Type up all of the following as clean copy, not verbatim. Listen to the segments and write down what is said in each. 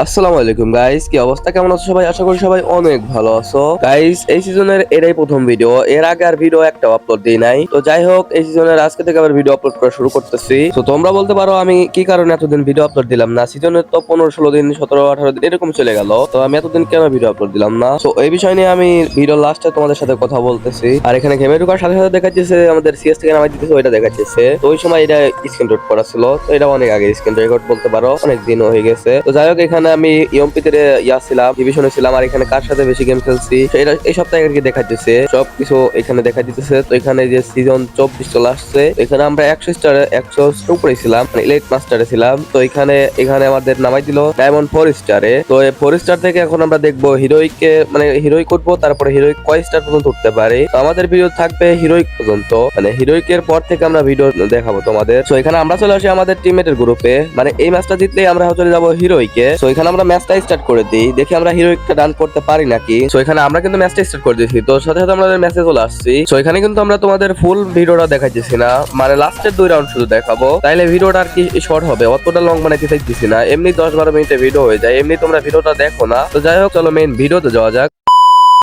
আসসালামু আলাইকুম গাইস, কি অবস্থা, কেমন আছো সবাই? আশা করি সবাই অনেক ভালো আছো গাইস। এই সিজনের এটাই প্রথম ভিডিও, এর আগে আর ভিডিও একটা আপলোড দিই নাই। তো যাই হোক, এই সিজনের আজকে থেকে আবার ভিডিও আপলোড করা শুরু করতেছি। তো তোমরা বলতে পারো আমি কি কারণে এতদিন ভিডিও আপলোড দিলাম না। সিজনের তো 15-16 দিন, 17-18 দিন এরকম চলে গেল, তো আমি এতদিন কেন ভিডিও আপলোড দিলাম না। তো এই বিষয় নিয়ে আমি ভিডিও লাস্টে তোমাদের সাথে কথা বলতেছি। আর এখানে গেমে ঢোকার সাথে সাথে দেখাচ্ছে আমাদের সিএস থেকে নামাই দিতেছে, ওইটা দেখাচ্ছে। তো ওই সময় এটা স্ক্রিন রেকর্ড করা ছিল, তো এটা অনেক আগে স্ক্রিন রেকর্ড বলতে পারো, অনেক দিন হয়ে গেছে। তো যাই হোক, এখানে আমি ইয়মপিতে ছিলাম, ডিভিশনে ছিলাম, আর এখানে কার সাথে বেশি গেম খেলছি সেটা এই সপ্তাহে আর কি দেখাচ্ছে সবকিছু এখানে দেখা দিতেছে। তো এখানে যে সিজন 24 চলে আসছে, এখানে আমরা 100 উপরে ছিলাম, মানে ইলেট মাস্টারে ছিলাম। তো এখানে এখানে আমাদের নামাই দিল ডায়মন্ড 4 স্টারে। তো এই 4 স্টার থেকে এখন আমরা দেখবো হিরোইককে, মানে হিরোইক করবো, তারপরে হিরোইক কয় স্টার পর্যন্ত উঠতে পারে। তো আমাদের ভিডিও থাকবে হিরোইক পর্যন্ত, মানে হিরোইকের পর থেকে আমরা ভিডিও দেখাবো তোমাদের। তো এখানে আমরা চলে আসি আমাদের টিমমেটের গ্রুপে, মানে এই ম্যাচটা জিতলেই আমরা চলে যাবো হিরোইকে। তো এখানে আমরা ম্যাচটা স্টার্ট করে দিই, দেখি আমরা হিরোইকটা ডান করতে পারি নাকি। তো এখানে আমরা কিন্তু ম্যাচটা স্টার্ট করে দিয়েছি, তো সাথে সাথে আমাদের ম্যাচে চলে আসছি। তো এখানে কিন্তু আমরা তোমাদের ফুল ভিডিওটা দেখাচ্ছি না, মানে লাস্টের 2 রাউন্ড শুধু দেখাবো, তাইলে ভিডিওটা আর কি শর্ট হবে, অতটা লং বানাইতে চাইতেছি না। এমনি 10-12 মিনিটের ভিডিও হয়ে যায়, এমনি তোমরা ভিডিওটা দেখো না। তো যাই হোক, চলো মেইন ভিডিওতে যাওয়া যাক।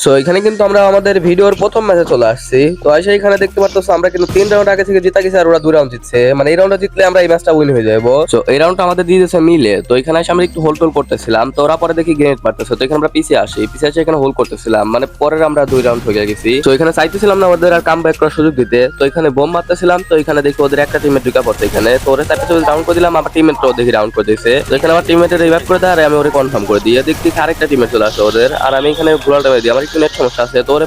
সো এখানে কিন্তু আমরা আমাদের ভিডিওর প্রথম ম্যাচে চলে আসছি। তো এসে এখানে দেখতে পারতো আমরা কিন্তু 3 রাউন্ড আগে থেকে জিতা গেছি, আর ওরা 2 রাউন্ড জিতছে, মানে এই রাউন্ডটা জিতলে আমরা এই ম্যাচটা উইন হয়ে যাবো। তো এই রাউন্ডটা আমাদের দিয়ে দিয়েছে মিলে। তো এখানে এসে আমরা একটু হোল্ড টোল করতেছিলাম, তো ওরা পরে দেখি গ্রেনেড মারতেছে। তো এখানে আমরা পিছিয়ে এসে এখানে হোল্ড করতেছিলাম, মানে পরের আমরা 2 রাউন্ড হয়ে গেছি। তো এখানে চাইতেছিলাম না ওদের আর কাম ব্যাক করার সুযোগ দিতে। তো এখানে বোম মারতেছিলাম, তো এখানে দেখি ওদের একটা টিমমেট ঢুকা পড়ছে এখানে। তো ওরা চারটা ডাউন করে দিলাম, আমার টিমমেটটাও দেখি ডাউন করে দিয়েছে। তো এখানে আমার টিমমেটের রিভাইভ করে দেয়, আর আমি ওরে কনফার্ম করে দিই। দেখি আরেকটা টিমমেট চলে আসে ওদের, আর আমি এখানে গোলালটা মেরে দিই। আমার একটু নেট সমস্যা আছে, তো ওরে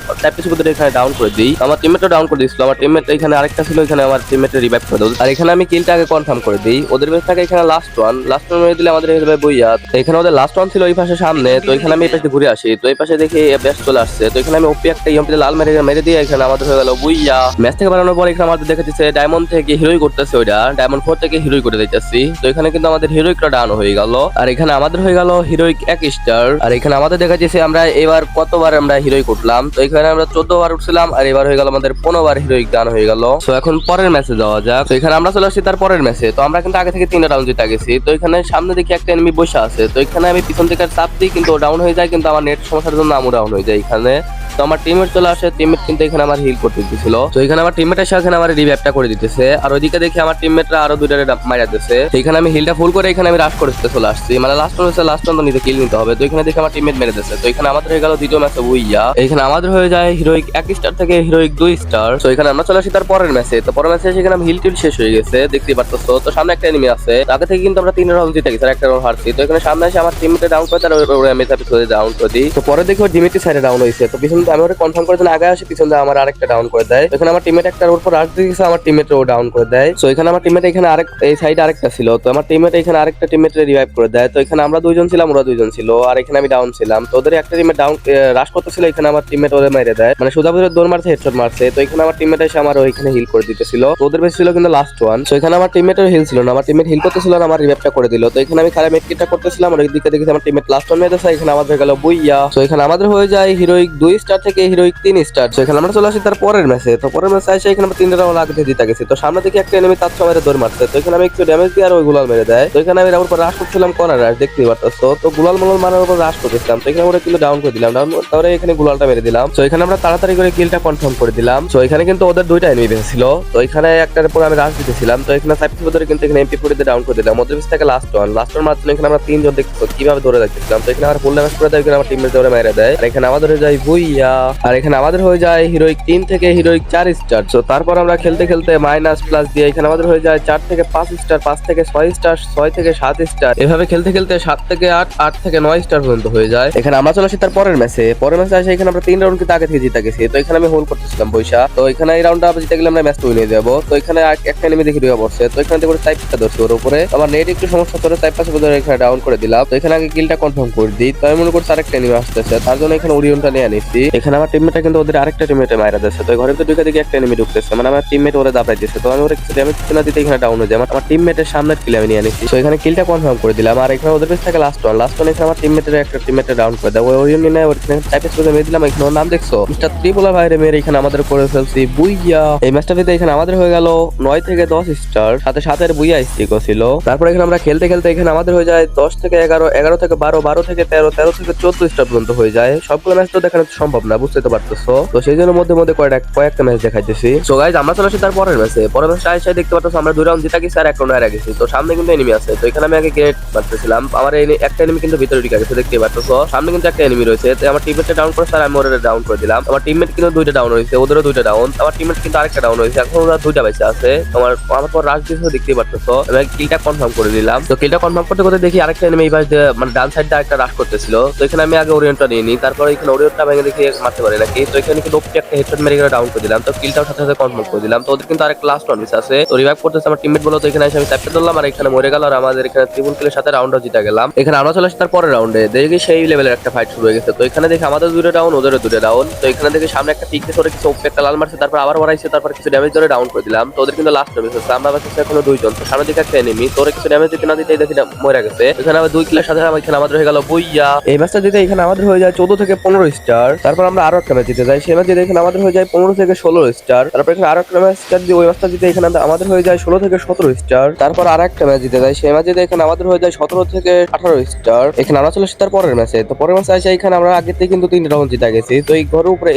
এখানে ডাউন করে দিই। আমার টিমমেটও ডাউন করে দিয়েছিল, আমার টিমমেট এখানে আরেকটা ছিল, এখানে আমার টিমমেটের রিভাইভ করে দিল। আর এখানে আমি কিলটা আগে কনফার্ম করে দিই। ওদের বেশ থাকে এখানে লাস্ট ওয়ান মেরে দিলে আমাদের হয়ে যাবে বইয়া। এখানে ওদের লাস্ট ওয়ান ছিল ওই পাশে সামনে। তো এখানে আমি এই পাশে ঘুরে আসি, তো এই পাশে দেখি বেস্ট চলে আসছে। তো এখানে আমি ওপি একটা ইএমপিতে লাল মেরে দিয়ে এখানে আমাদের হয়ে গেল বুইয়া। ম্যাচ থেকে বানানোর পর এখানে আমাদের দেখাচ্ছে ডায়মন্ড থেকে হিরোই করতেছে, ওইটা ডায়মন্ড 4 থেকে হিরোই করে দিতেছি। তো এখানে কিন্তু আমাদের হিরোইকটা ডাউন হয়ে গেল, আর এখানে আমাদের হয়ে গেল হিরোইক 1 স্টার। আর এখানে আমাদের দেখাচ্ছে আমরা এবার কতবার আমরা হিরোই করলাম। তো এখানে আমরা 14 বার উঠছিলাম, আর এবার হয়ে গেল আমাদের 15 বার হিরোইক গান হয়ে গেল। তো এখন পরের ম্যাচে যাওয়া যাক। তো এখানে আমরা চলে আসছি তার পরের ম্যাচে। তো আমরা কিন্তু আগে থেকে 3 রাউন্ড জিতে গেছি। তো এখানে সামনে দেখি একটা এনিমি বসে আছে। তো এখানে আমি পিছন থেকে চাপ দিই, কিন্তু ডাউন হয়ে যায়, কিন্তু আমার নেট সমস্যার জন্য আমও ডাউন হয়ে যায় এখানে। তো আমার টিমমেট চলে আসে, টিমমেট কিন্তু এখানে আমার হিল করতে দিতেছিল। তো এখানে আমার টিমমেট এসে এখানে আমার রিভাইভটা করে দিতেছে, আর ওইদিকে দেখি আমার টিমমেটরা আরো 2টা মারা দিতেছে। এখানে আমি হিলটা ফুল করে এখানে আমি রাশ করতে চলে আসছি, মানে লাস্ট তো নিতে কিল নিতে হবে। তো এখানে দেখি আমার টিমমেট মেরে দিতেছে। তো এখানে আমাদের হয়ে গেল দ্বিতীয় ম্যাচে বুইয়া। এখানে আমাদের হয়ে যায় হিরোইক 1 স্টার থেকে হিরোইক 2 স্টার। তো এখানে আমরা চলে আসি তার পরের ম্যাচে। তো পরের ম্যাচে সেখানে হিল টিল শেষ হয়ে গেছে, দেখতেই পারতেছো। তো সামনে একটা এনিমি আছে, আগে থেকে কিন্তু আমরা 3 রাউন্ড জিতে গেছি, আর একটা রাউন্ড হারছি। তো এখানে সামনে এসে আমার টিমমেটে ডাউন করে, তার আমি তারপরে ডাউন করে দিই। তো পরে দেখি ওর ডিমিটি সাইডে ডাউন হয়েছে। তো পিছন আমি ওরে কনফার্ম করে আগে আসি, পিছন দিয়ে আমার আরেকটা ডাউন করে দেয়। এখানে আমার টিমমেট একটার উপর রাশ দিয়েছে, আমার টিমমেট ও ডাউন করে দেয়। তো এখানে আমার টিমমেট এখানে আরেক এই সাইডে আরেকটা ছিল। তো আমার টিমমেট এখানে আরেকটা টিমমেটে রিভাইভ করে দেয়। তো এখানে আমরা 2জন ছিলাম, ওরা 2জন ছিল, আর এখানে আমি ডাউন ছিলাম। তো ওদের একটা টিমমেট ডাউন রাশ করতেছিল, এখানে আমার টিমমেট ওদের মেরে দেয়, মানে সোজাপুরে দৌড় মারছে, হেডশট মারছে। তো এখানে আমার টিমমেট এসে আমার ওইখানে হিল করে দিতেছিল। তো ওদের বেশি ছিল কিন্তু লাস্ট ওয়ান। তো এখানে আমার টিমমেটের হিল ছিল না, আমার টিমমেট হিল করতেছিল না, আমার রিভাইভটা করে দিল। তো এখানে আমি খালি মেটকিটটা করতেছিলাম, আর ওইদিকে দেখি আমার টিমমেট লাস্ট ওয়ান মেরেছে। এখানে আমাদের হয়ে গেল বুইয়া। তো এখানে আমাদের হয়ে যায় হিরোইক 2 স্টার থেকে হিরোইক 3 স্টার। তো এখানে আমরা চলে আসি তার পরের ম্যাচে। তো পরের ম্যাচে এসে এখানে আমরা 3 রাউন্ড আগে জিতে গেছি। তো সামনে থেকে একটা এনিমি তার সময় দৌড় মারছে। তো এখানে আমি একটু ড্যামেজ দিয়ে আর ওই গুলাল মেরে দেয়। তো এখানে আমি রাউন্ড পর রাশ করছিলাম, কর্নার রাশ দেখতেই পারতেছো। তো গুলাল মলাল মারার উপর রাশ করতেছিলাম। তো এখানে ওরা কিন্তু ডাউন করে দিলাম, ডাউন তারপরে এখানে গুলালটা মেরে দিলাম। তো এখানে আমরা তাড়াতাড়ি করে কিলটা কনফার্ম করে দিলাম। তো এখানে কিন্তু ওদের 2টা এনিমি বেঁচে ছিল। তো এখানে একটার উপর আমি রাশ দিতেছিলাম। তো এখানে সাইড থেকে কিন্তু এখানে এমপি দিয়ে ডাউন করে দিলাম। ওদের বেশ থেকে লাস্ট ওয়ান মারছিল। এখানে আমরা 3জন দেখতেছো কিভাবে ধরে রাখতেছিলাম। তো এখানে আমার ফুল ড্যামেজ করে দেয়, এখানে আমার টিমমেট ধরে মেরে দেয়। আর এখানে আমাদের হয়ে যায় বুইয়া। আর এখানে আমাদের হয়ে যায় হিরোইক 3 থেকে হিরোইক 4 স্টার। তো তারপর আমরা খেলতে খেলতে মাইনাস প্লাস দিয়ে এখানে আমাদের হয়ে যায় 4 থেকে 5 স্টার, 5 থেকে 6 স্টার, 6 থেকে 7 স্টার, এভাবে খেলতে খেলতে 7 থেকে 8, 8 থেকে 9 স্টার পর্যন্ত হয়ে যায়। এখানে আমরা চলে আসি তার পরের ম্যাচে। পরের ম্যাচে আসে এখানে আমরা 3 রাউন্ড কিন্তু আগে থেকে জিতে গেছি। তো এখানে আমি হোল্ড করতেছিলাম পয়সা। তো এখানে এই রাউন্ডটা জিতে গেলে আমরা ম্যাচটা উইন হয়ে যাবো। তো এখানে একটা এনিমি দেখি ঢুকে পড়ছে। তো এখানে দেখো টাইপটা ধরছে ওর উপরে, আমার নেট একটু সমস্যা করে টাইপ পাশে বোধহয় এখানে ডাউন করে দিলাম। তো এখানে আগে কিলটা কনফার্ম করে দিই। তো আমি মনে করছি আরেকটা এনিমি আসতেছে, তার জন্য এখানে ওরিয়নটা নিয়ে নিচ্ছি। এখানে আমার টিমমেটটা কিন্তু ওদের আরেকটা টিমমেটে মাইরা দিচ্ছে। তো ঘরে তো ঢুকে দেখি একটা এনিমি ঢুকতেছে, মানে আমার টিমমেট ওরা দাবাই দিচ্ছে। তো আমি ওরা কিছু ড্যামেজ না দিতে এখানে ডাউন হয়ে যায়। আমার টিমমেটের সামনের কিল আমি নিয়ে নিচ্ছি। তো এখানে কিলটা কনফার্ম করে দিলাম। আর এখানে ওদের কাছ থেকে লাস্ট ওয়ান এসে আমার টিমমেটের একটা টিমমেটে ডাউন করে দেয়। ওই নিয়ে ওখানে টাইপেস করে মেরে দিলাম। এখানে ওর নাম দেখছো মিস্টার ত্রিপুলা ভাইরে মেরে এখানে আমাদের করে ফেলছি বুইয়া। এই ম্যাচটাতে এখানে আমাদের হয়ে গেল 9 থেকে 10 স্টার, সাথে সাথের বুইয়া স্টিকও ছিল। তারপর এখানে আমরা খেলতে খেলতে এখানে আমাদের হয়ে যায় 10 থেকে 11, 11 থেকে 12, 12 থেকে 13, 13 থেকে 14 স্টার পর্যন্ত হয়ে যায়। সবগুলো ম্যাচ তো দেখানো সম্ভব না, বুঝতে তো পারতেছো। তো সেই জন্য মধ্যে মধ্যে কয়েকটা ম্যাচ দেখাইতেছি। সো গাইজ আমরা চলে আসি তার পরের ম্যাচে। পরের ম্যাচে আইসা দেখতে পারতেছো আমরা 2 রাউন্ড জিতা গেছি আর 1 রাউন্ড হারা গেছি। তো সামনে কিন্তু এনিমি আছে। তো এখানে আমি আগে গ্রেনেড মারতেছিলাম, আমার একটা এনিমি কিন্তু ভিতরে ঢুকে গেছে, দেখতে পারতেছো। সামনে কিন্তু একটা এনিমি রয়েছে। তো আমার টিমমেটটা ডাউন করে স্যার আমি ওরে ডাউন করে দিলাম। আমার টিমমেট কিন্তু 2টা ডাউন হয়েছে, ওদেরও 2টা ডাউন। আমার টিমমেট কিন্তু আরেকটা ডাউন হয়েছে, এখন ওরা 2টা বেঁচে আছে। আমার পর রাশ দিয়েছে, দেখতে পারতেছো। আমি কিলটা কনফার্ম করে নিলাম। তো কিলটা কনফার্ম করতে করতে দেখি আরেকটা এনিমি এইবার মানে ডান সাইড দিয়ে আরেকটা রাশ করতেছিল। তো এখানে আমি আগে ওরিয়নটা নিয়ে নিই, তারপর এখানে ওরিয়নটা ভেঙে দেখি মারতে পারে নাকি। তো এখানে কিন্তু একটা হেডশট মেরে ডাউন করে দিলাম। তো কিলটাও সাথে সাথে কনফার্ম করে দিলাম। তো ওদের কিন্তু আরেকটা লাস্ট ওয়ান আছে। তো রিভাইভ করতেছে আমার টিমমেট বলো। তো এখানে এসে আমি ট্যাপে ধরলাম আর এখানে মরে গেল। আর আমাদের এখানে ট্রিপল কিলের সাথে রাউন্ডও জিতে গেলাম। এখানে আমরা চলে আসি তার পরের রাউন্ডে, দেখি সেই লেভেলের একটা ফাইট শুরু হয়ে গেছে। তো এখানে দেখি আমাদের 2টা ডাউন, ওদেরও 2টা ডাউন। তো এখানে দেখি সামনে একটা পিক ধরে কিছু একটা লাল মারছে, তারপর আবার বাড়াইছে, তারপর কিছু ড্যামেজ ধরে ডাউন করে দিলাম। তো ওদের কিন্তু লাস্ট ড্যামেজ হচ্ছে, আমরা বাকি এখনো 2 জন। তো সামনে দিকে একটা এনিমি, তোরে কিছু ড্যামেজ দিতে না দিতেই দেখি মরে গেছে। এখানে আবার 2 কিলের সাথে এখানে আমাদের হয়ে গেল বুইয়া। এই ম্যাচটা জিতে এখানে আমাদের হয়ে যায় 14 থেকে 15 স্টার। তারপর আমরা আরো একটা ম্যাচ জিতে যাই, সেই ম্যাচ জিতে এখানে আমাদের হয়ে যায় 15 থেকে 16 স্টার। তারপর এখানে আরো একটা ম্যাচ জিতে, ওই ম্যাচটা জিতে এখানে আমাদের হয়ে যায় 16 থেকে 17 স্টার। তারপর আর একটা ম্যাচ জিতে যায়, সেই ম্যাচ জিতে এখানে আমাদের হয়ে যায় 17 থেকে 18 স্টার। এখানে আমরা চলে আসি তার পরের ম্যাচে। তো পরের ম্যাচে আসে এখানে আমরা আগে থেকে কিন্তু 3টা রাউন্ড জিতে গেছি। তো এই ঘরের উপরে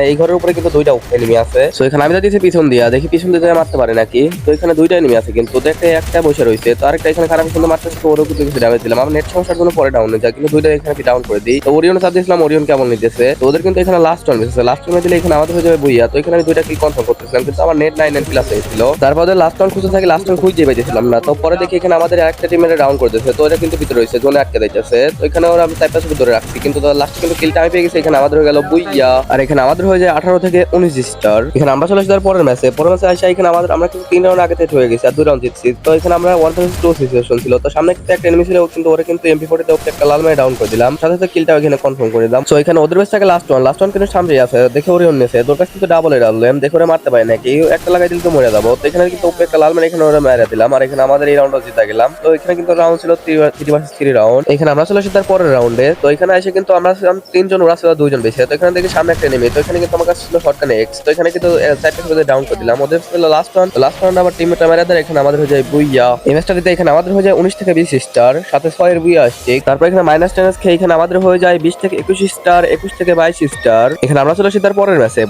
এই ঘরের উপরে কিন্তু 2টা এনিমি আছে। তো এখানে আমি দিয়েছি পিছন দিয়া, দেখি পিছন দিয়ে মারতে পারে নাকি। তো এখানে 2টা এনিমি আছে, কিন্তু দেখে একটা বসে রয়েছে। তো আরেকটা এখানে খারাপ কিন্তু মারতেছে, তো ওরও কিন্তু কিছু ড্যামেজ দিলাম। আমার নেট সমস্যার জন্য পরে ডাউন হয়ে যায়, কিন্তু 2টা এখানে ডাউন করে দিই। তো ওরিয়ন সাথে দিয়েছিলাম, ওরিয়ন কেমন নিতেছে। তো ওদের কিন্তু এখানে লাস্ট ওয়ান বেঁচেছে, লাস্ট ওয়ান দিলে এখানে আমাদের হয়ে যাবে বুইয়া। তো এখানে আমি 2টা কি কনফার্ম করতেছিলাম, কিন্তু আমার নেট 9 প্লাস হয়েছিল। তারপর ওদের লাস্ট ওয়ান খুঁজে থাকি, লাস্ট ওয়ান খুঁজে পেয়েছিলাম না। তো পরে দেখি এখানে আমাদের আরেকটা টিমের ডাউন করে দিয়েছে। তো ওরা কিন্তু ভিতরে রয়েছে, জোনে আটকে দিতেছে। তো এখানে ওরা আমি টাইপ পাশে ধরে রাখছি, কিন্তু লাস্ট কিন্তু কিলটা আমি পেয়ে গেছি। এখানে আমাদের হয়ে গেল বুইয়া। আর এখানে আমাদের হয়ে যায় 18 থেকে 19 স্টার। এখানে আমরা চলে আসি তার পরের ম্যাচে। পরের ম্যাচে আসা এখানে আমরা কিন্তু 3 রাউন্ড আগে থেকে হয়ে গেছি আর 2 রাউন্ড জিতছি। তো এখানে আমরা 1 vs 2 সিচুয়েশন ছিল। তো সামনে একটা এনিমি ছিল, কিন্তু ওরা কিন্তু MP40 তে একটা লাল মেরে ডাউন করে দিলাম, সাথে সাথে কিলটা এখানে কনফার্ম করে দিলাম। সো এখানে ওদের বেশ থেকে লাস্ট ওয়ান কিন্তু সামনে আছে, দেখে ওরে অন্যছে। তোর কাছে কিন্তু ডাবল এম দেখে ওরে মারতে পারে নাকি, একটা লাগাই দিলে তো মরে যাবো। তো এখানে কিন্তু একটা লাল মেরে এখানে ওরা মেরে দিলাম। আর এখানে আমাদের এই রাউন্ডটা জিতে গেলাম। তো এখানে কিন্তু রাউন্ড ছিল 3 vs 3 রাউন্ড। এখানে আমরা চলে আসি তার পরের রাউন্ডে। তো এখানে এসে কিন্তু আমরা 3 জন, ওরা ছিল 2 জন বেশি। তো এখানে দেখি সামনে একটা এনিমি। তো এখানে কিন্তু আমার কাছে ছিল শটগান এক্স। তো এখানে কিন্তু সাইডে করে ডাউন করে দিলাম। ওদের ছিল লাস্ট ওয়ান আবার টিমমেট মেরে দেয়। এখানে আমাদের হয়ে যায় বুইয়া। এই ম্যাচটা দিতে এখানে আমাদের হয়ে যায় 19 থেকে 20 স্টার, সাথে 6 এর বুইয়া আসছে। তারপর এখানে -10 খেয়ে এখানে আমাদের হয়ে যায় 20 থেকে 21 স্টার, 21 থেকে 22 স্টার। এখানে আমরা চলে আসি তার পরের ম্যাচে।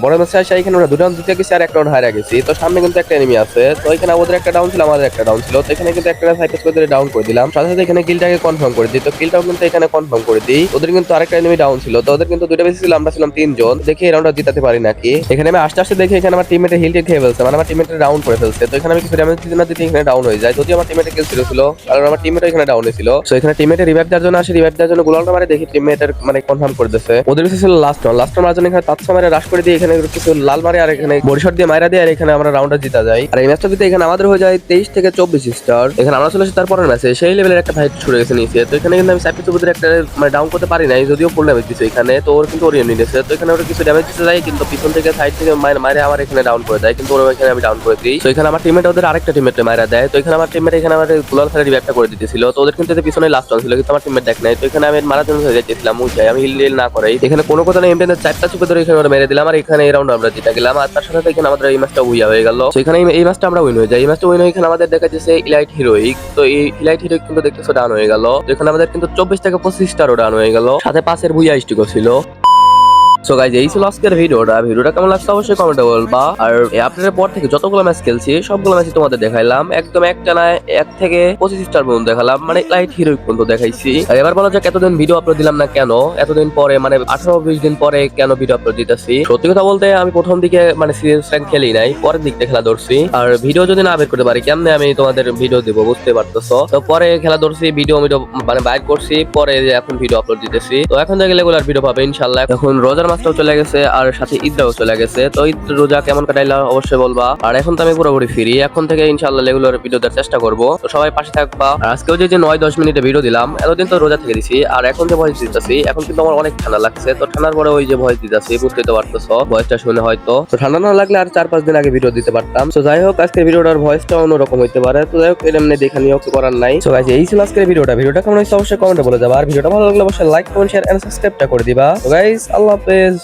আসে এখানে ওরা 2 রাউন্ড জিতে গেছি আর 1 রাউন্ড হারিয়ে গেছি। তো সামনে কিন্তু একটা এনিমি আছে। তো এখানে ওদের একটা ডাউন ছিল, আমাদের একটা ডাউন ছিল। তো এখানে কিন্তু একটা সাইপেস করে ডাউন করে দিলাম, সাথে সাথে এখানে কিলটাকে কনফার্ম করে দিই। তো কিলটাও কিন্তু এখানে কনফার্ম করে দিই। ওদের কিন্তু আরেকটা এনিমি ডাউন ছিল। তো ওদের কিন্তু 2টা বেশি ছিল, আমরা ছিলাম 3 জন। দেখি এই রাউন্ডটা জিতাতে পারি নাকি। এখানে আমি আস্তে আস্তে দেখি এখানে আমার টিমমেটে হিলকে খেয়ে ফেলছে, মানে আমার টিমমেটে ডাউন করে ফেলছে। তো এখানে আমি কিছু ড্যামেজ দিতে না দিতে এখানে ডাউন হয়ে যায়, যদি আমার টিমমেটে কিল ছিল। কারণ আমার টিমমেট এখানে ডাউন ছিল। সো এখানে টিমমেটে রিভাইভ দেওয়ার জন্য আসে, রিভাইভ দেওয়ার জন্য গোলালটা মারে, দেখি টিমমেটের মানে কনফার্ম করে দিচ্ছে। ওদের কাছে ছিল লাস্ট ওয়ান মারার জন্য এখানে তাৎসা মারে রাশ করে দিয়ে এখানে কিছু লাল মারে আর এখানে বড়িশট দিয়ে মারা দিয়ে আর এখানে আমরা রাউন্ডটা জিতা যাই। আর এই ম্যাচটা জিতে এখানে আমাদের হয়ে যায় 23 থেকে 24 স্টার। এখানে আমরা চলে আসি তারপরের ম্যাচে, সেই লেভেলের একটা ফাইট শুরু হয়েছে নিচে। তো এখানে কিন্তু আমি সাইপে চুপুদের একটা মানে ডাউন করতে পারি নাই, যদিও ফুল ড্যামেজ দিচ্ছে এখানে। তো ওর কিন্তু ওরিয়ন নিয়েছে। তো এখানে ওরা কিছু ড্যামেজ দিতে যায়, কিন্তু পিছন থেকে সাইড থেকে মারে আমার এখানে ডাউন করে দেয়, কিন্তু ওরা এখানে আমি ডাউন করে দিই। তো এখানে আমার টিমমেট ওদের আরেকটা টিমমেটে মারা দেয়। তো এখানে আমার টিমমেট এখানে আমার গোলাল ফেলে রিভাইভটা করে দিতেছিল। তো ওদের কিন্তু পিছনে লাস্ট ওয়ান ছিল, কিন্তু আমার টিমমেট দেখ নাই। তো এখানে আমি মারার জন্য হয়ে যাচ্ছিলাম, আমি হিল না করাই এখানে কোনো কথা নেই, এমনি 4টা চুপে ধরে এখানে মেরে দিলাম। আর এখানে এই রাউন্ড আমরা জিতে গেলাম। আর তার সাথে এখানে আমাদের এই ম্যাচটা উইয়া হয়ে গেল। তো এখানে এই ম্যাচটা আমরা উইন হয়ে যাই। এই ম্যাচটা উইন হয়ে এখানে আমাদের দেখা যাচ্ছে ইলাইট হিরোইক। তো এই ইলাইট হিরোইক কিন্তু দেখতেছো ডাউন হয়ে গেল। তো এখানে আমাদের কিন্তু 24 থেকে 25 স্টারও ডাউন হয়ে গেল, সাথে 5 এর বুইয়া স্টিকও ছিল। সো গাইজ এই ছিল আজকের ভিডিওটা কেমন লাগছে অবশ্যই কমেন্টে বলবা। আর এই আপডেটের পর থেকে যতগুলো ম্যাচ খেলছি সবগুলো ম্যাচই তোমাদের দেখাইলাম, একদম একটানায় 1 থেকে 25 স্টার পর্যন্ত দেখালাম, মানে লাইট হিরোইক পর্যন্ত দেখাইছি। আর এবার বলা যাক এতদিন ভিডিও আপলোড দিলাম না কেন, এতদিন পরে মানে 18-20 দিন পরে কেন ভিডিও আপলোড দিতেছি। সত্যি কথা বলতে আমি প্রথম দিকে মানে সিরিয়াস র্যাঙ্ক খেলি নাই, পরের দিকতে খেলা ধরছি। আর ভিডিও যদি না বের করতে পারি কেমনে আমি তোমাদের ভিডিও দেবো বুঝতে পারতেছো। তো পরে খেলা ধরছি, ভিডিও মানে বাইর করছি, পরে এখন ভিডিও আপলোড দিতেছি। তো এখন থেকে রেগুলার ভিডিও পাবে ইনশাল্লাহ। এখন রোজার মাসটাও চলে গেছে আর সাথে ঈদটাও চলে গেছে। তো ঈদ রোজা কেমন কাটাইলা অবশ্যই বলবা। আর এখন তো আমি পুরোপুরি ফ্রি, এখন থেকে ইনশাআল্লাহ রেগুলার ভিডিও দেওয়ার চেষ্টা করবো। তো সবাই পাশে থাকবা। আর আজকেও যে 9-10 মিনিটে ভিডিও দিলাম, এতদিন তো রোজা থেকে দিছি আর এখন যে ভয়েস দিতেছি, এখন কিন্তু আমার অনেক ঠান্ডা লাগছে। তো ঠান্ডার পরে ওই যে ভয়েস দিতেছি, বুঝতেই তো পারতেছো ভয়েসটা শুনে হয়তো। তো ঠান্ডা না লাগলে আর 4-5 দিন আগে ভিডিও দিতে পারতাম। তো যাই হোক আজকের ভিডিওটার ভয়েসটা অন্যরকম হইতে পারে। তো যাই হোক এমনি দেখা নিয়ে কিছু করার নাই। তো গাইস এই ছিল আজকের ভিডিওটা কেমন হয়েছে অবশ্যই কমেন্টে বলে যাবা। আর ভিডিওটা ভালো লাগলে অবশ্যই লাইক কমেন্ট শেয়ার এন্ড সাবস্ক্রাইবটা করে দিবা। তো গাইস আল্লাহ হাফেজ।